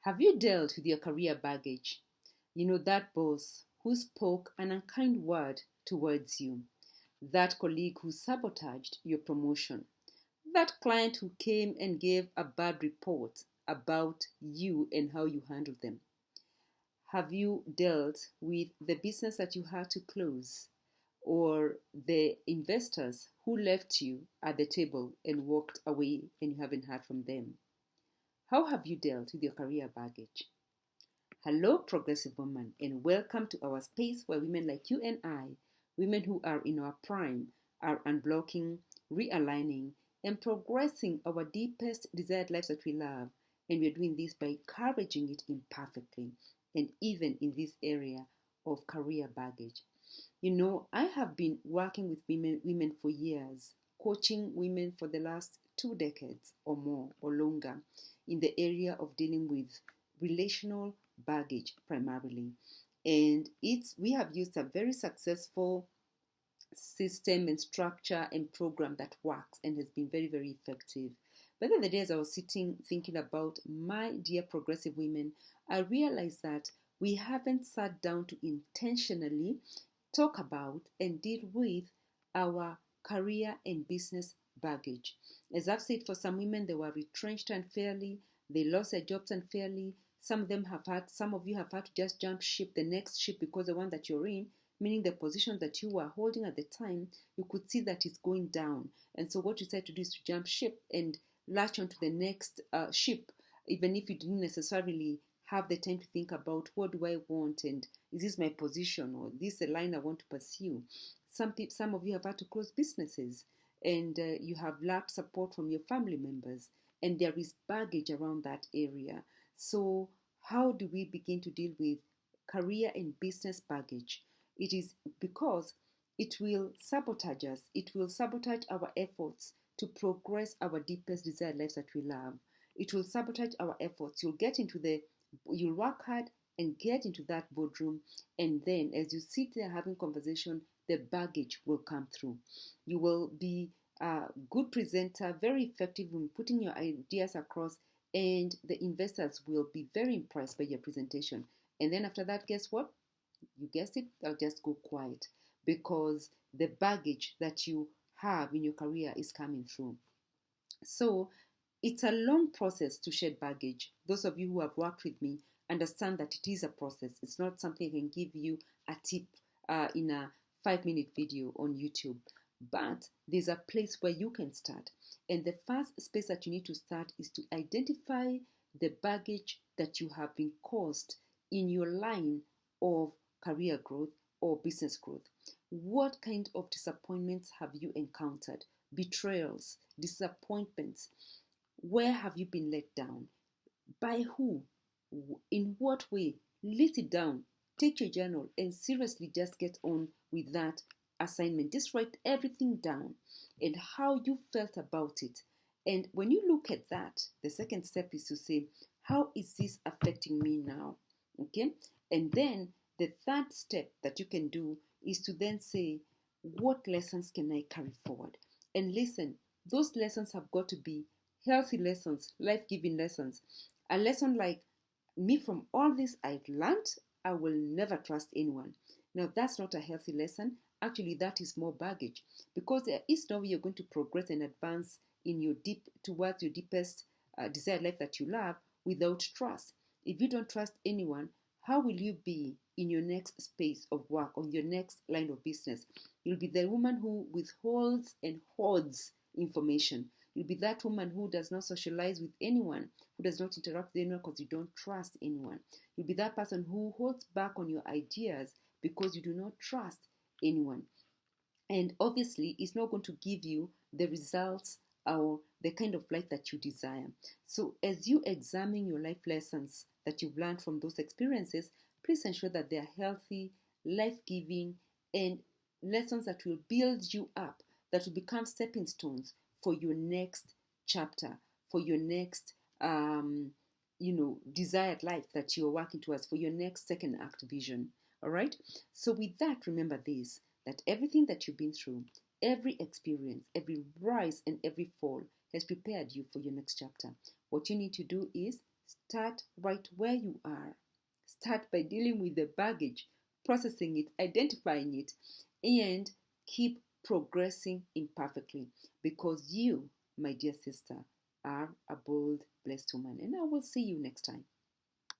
Have you dealt with your career baggage? You know, that boss who spoke an unkind word towards you, that colleague who sabotaged your promotion, that client who came and gave a bad report about you and how you handled them. Have you dealt with the business that you had to close or the investors who left you at the table and walked away and you haven't heard from them? How have you dealt with your career baggage? Hello, progressive woman, and welcome to our space where women like you and I, women who are in our prime, are unblocking, realigning, and progressing our deepest desired lives that we love. And we're doing this by encouraging it imperfectly, and even in this area of career baggage. You know, I have been working with women for years, coaching women for the last 2 decades or more or longer in the area of dealing with relational baggage primarily. And we have used a very successful system and structure and program that works and has been very, very effective. But the other day, as I was sitting thinking about my dear progressive women, I realized that we haven't sat down to intentionally talk about and deal with our career and business baggage. As I've said, for some women, they were retrenched unfairly, they lost their jobs unfairly. Some of you have had to just jump ship, the next ship, because the one that you're in, meaning the position that you were holding at the time, you could see that it's going down. And so what you decide to do is to jump ship and latch onto the next ship, even if you didn't necessarily have the time to think about what do I want and is this my position or this a line I want to pursue. Some of you have had to close businesses and you have lacked support from your family members, and there is baggage around that area. So how do we begin to deal with career and business baggage? It is because it will sabotage us. It will sabotage our efforts to progress our deepest desired lives that we love. It will sabotage our efforts. You'll work hard and get into that boardroom, and then as you sit there having conversation, the baggage will come through. You will be a good presenter, very effective in putting your ideas across, and the investors will be very impressed by your presentation. And then after that, guess what? You guessed it, they'll just go quiet because the baggage that you have in your career is coming through. So it's a long process to shed baggage. Those of you who have worked with me understand that it is a process. It's not something I can give you a tip in a 5-minute video on YouTube. But there's a place where you can start. And the first space that you need to start is to identify the baggage that you have been caused in your line of career growth or business growth. What kind of disappointments have you encountered? Betrayals, disappointments. Where have you been let down? By who? In what way? List it down. Take your journal and seriously just get on with that assignment. Just write everything down and how you felt about it. And when you look at that, the second step is to say, how is this affecting me now? Okay? And then the third step that you can do is to then say, what lessons can I carry forward? And listen, those lessons have got to be healthy lessons, life-giving lessons. A lesson like, me, from all this I've learned, I will never trust anyone. Now, that's not a healthy lesson. Actually, that is more baggage, because there is no way you're going to progress and advance towards your deepest desired life that you love without trust. If you don't trust anyone, how will you be in your next space of work or your next line of business? You'll be the woman who withholds and hoards information. You'll be that woman who does not socialize with anyone, who does not interact with anyone because you don't trust anyone. You'll be that person who holds back on your ideas because you do not trust anyone. And obviously, it's not going to give you the results or the kind of life that you desire. So as you examine your life lessons that you've learned from those experiences, please ensure that they are healthy, life-giving, and lessons that will build you up, that will become stepping stones for your next chapter, for your next desired life that you're working towards, for your next second act vision. All right? So with that, remember this, that everything that you've been through, every experience, every rise and every fall has prepared you for your next chapter. What you need to do is Start right where you are. Start by dealing with the baggage, processing it, identifying it, and keep progressing imperfectly because you, my dear sister, are a bold, blessed woman. And I will see you next time.